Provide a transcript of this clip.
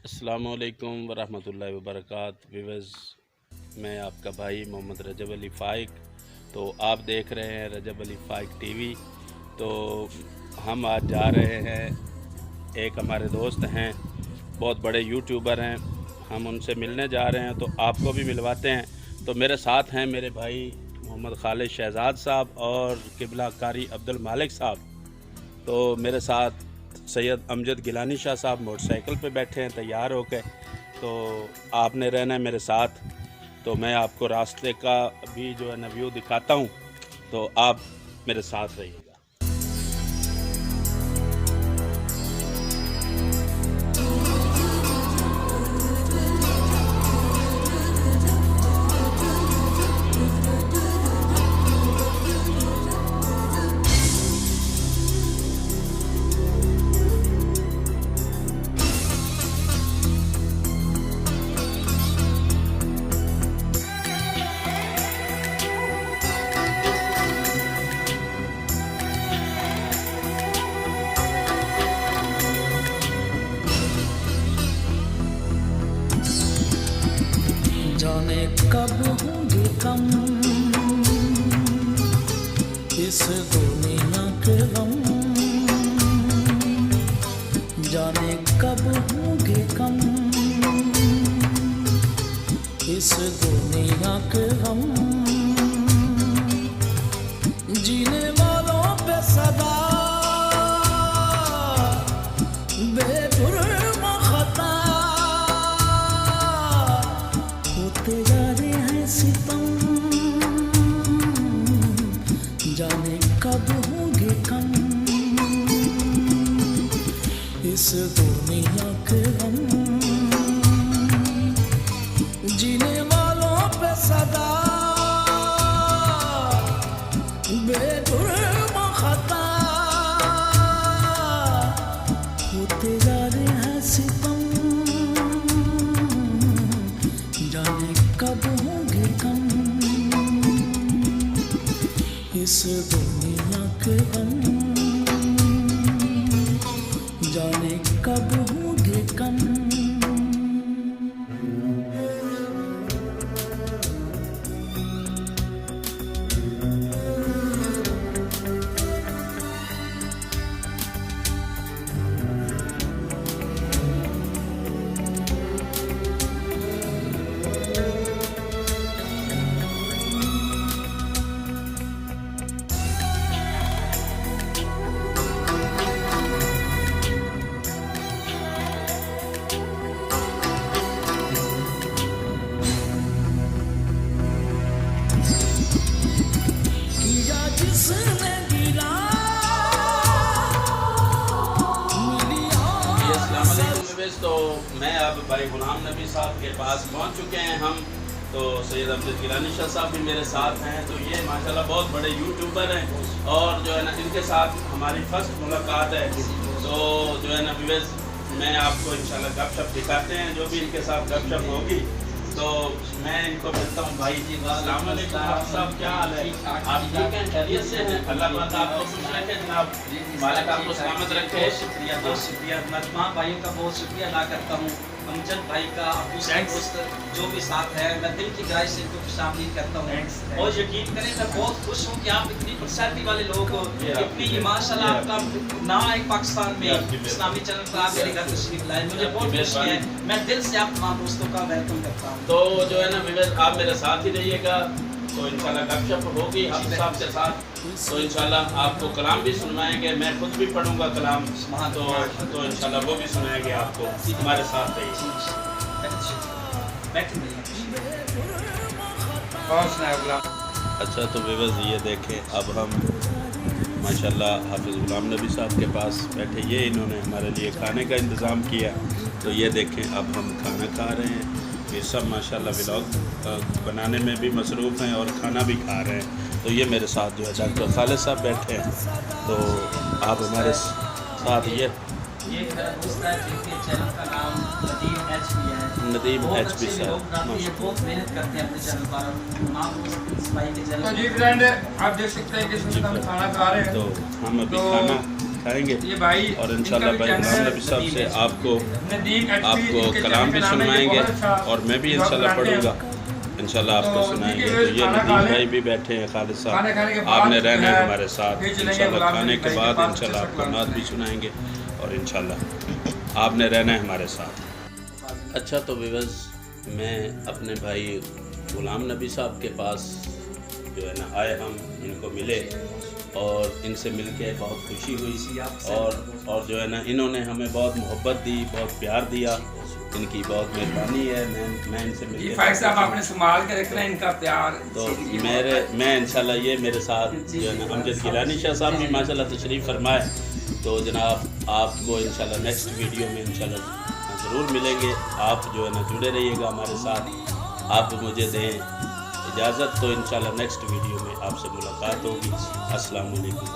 अस्सलामुअलैकुम वरहमतुल्लाहि वबरकातुहू। व्यूअर्स, मैं आपका भाई मोहम्मद रजब अली फ़ाइक। तो आप देख रहे हैं रजब अली फ़ाइक टीवी। तो हम आज जा रहे हैं, एक हमारे दोस्त हैं, बहुत बड़े यूट्यूबर हैं, हम उनसे मिलने जा रहे हैं। तो आपको भी मिलवाते हैं। तो मेरे साथ हैं मेरे भाई मोहम्मद खालिद शहजाद साहब और किबला कारी अब्दुल मालिक साहब। तो मेरे साथ सैयद अमजद गिलानी शाह साहब मोटरसाइकिल पे बैठे हैं तैयार होकर। तो आपने रहना है मेरे साथ। तो मैं आपको रास्ते का भी जो है ना व्यू दिखाता हूँ, तो आप मेरे साथ रहिएगा। जाने कब होंगे कम इस दुनिया के गम, जाने कब होंगे कम इस दुनिया के गम। जीने वालों पे सदा बेजुर्म खता होते जा रहे हैं सितम, जाने कब होंगे कम इस दुनिया के गम। जीने वालों पे सदा बेजुर्म खता होते जा रहे हैं सितम, जाने कब होंगे कम इस दुनिया के गम, जाने कब होंगे कम। तो मैं अब भाई गुलाम नबी साहब के पास पहुंच चुके हैं हम। तो सैयद अमजद गिलानी शाह साहब भी मेरे साथ हैं। तो ये माशाल्लाह बहुत बड़े यूट्यूबर हैं और जो है ना इनके साथ हमारी फर्स्ट मुलाकात है। तो जो है ना व्यूअर्स, मैं आपको इंशाल्लाह गपशप दिखाते हैं, जो भी इनके साथ गपशप होगी। तो मैं इनको मिलता हूँ। भाई जी अस्सलाम वालेकुम। आप साहब क्या हाल है? आप ठीक हैं? खैरियत से हैं? अल्लाह पाक आपको खुश रखे जनाब, मालिक आपको सलामत रखे। बहुत शुक्रिया। मैं तमाम भाइयों का बहुत शुक्रिया अदा करता हूँ। अमजद भाई का, अबू सैद दोस्त जो भी साथ है, मैं दिल की गहराई से इनको खुशामदीद करता हूँ। और यकीन करें मैं बहुत खुश हूँ कि आप इतनी पर्सनैलिटी वाले लोग हो, इतनी माशाल्लाह आपका नाम है पाकिस्तान में इस्लामी चैनल पर, आप मेरे घर तशरीफ लाए, मुझे बहुत खुशी है। मैं दिल से आप तमाम दोस्तों का वेलकम करता हूँ। तो जो है ना व्यूअर्स, आप मेरे साथ ही रहिएगा। तो इंशाल्लाह गपशप होगी हम साहब के साथ। तो इंशाल्लाह आपको कलाम भी सुनवाएंगे, मैं खुद भी पढ़ूंगा कलाम। तो इंशाल्लाह वो भी सुनाएंगे आपको। हमारे साथ रहिए। अच्छा, तो व्यूअर्स ये देखें, अब हम माशाल्लाह हाफिज़ गुलाम नबी साहब के पास बैठे। ये इन्होंने हमारे लिए खाने का इंतज़ाम किया। तो ये देखें, अब हम खाना खा रहे हैं। ये सब माशाल्लाह व्लॉग बनाने में भी मसरूफ़ हैं और खाना भी खा रहे हैं। तो ये मेरे साथ जो है डॉक्टर खालिद साहब बैठे हैं। तो आप हमारे साथ ये मेरा दोस्त है जिनके चैनल का नाम नदीम एचपी है। नदीम एचपी साहब बहुत मेहनत करते हैं अपने चैनल पर। तमाम दोस्त इस भाई के चैनल तो जी फ्रेंड, आप देख सकते हैं कि हम खाना खा रहे हैं। तो हम अभी खाना दिखाएंगे ये भाई और इंशाल्लाह भाई गुलाम नबी साहब से आपको कलाम भी सुनाएंगे और मैं भी इंशाल्लाह पढ़ूँगा, इंशाल्लाह आपको सुनाएंगे। तो ये नदीम भाई भी बैठे हैं, खालिद साहब, आपने रहना है हमारे साथ इंशाल्लाह। खाने के बाद इंशाल्लाह आपको नात भी सुनाएंगे और इंशाल्लाह आपने रहना है हमारे साथ। अच्छा, तो व्यूअर्स, मैं अपने भाई गुलाम नबी साहब के पास जो है ना आए, हम इनको मिले और इनसे मिलके बहुत खुशी हुई और जो है ना इन्होंने हमें बहुत मोहब्बत दी, बहुत प्यार दिया, इनकी बहुत मेहरबानी है। मैं इनसे मिल साहब आपने संभाल के रखना इनका प्यार। तो मैं इंशाल्लाह ये मेरे साथ जो है ना अमजद गिलानी शाह साहब भी माशाल्लाह तशरीफ़ फरमाए। तो जनाब आपको इंशाल्लाह नेक्स्ट वीडियो में इंशाल्लाह ज़रूर मिलेंगे। आप जो है ना जुड़े रहिएगा हमारे साथ। आप मुझे दें इजाज़त तो इंशाल्लाह नेक्स्ट वीडियो में आपसे मुलाकात होगी। अस्सलाम वालेकुम।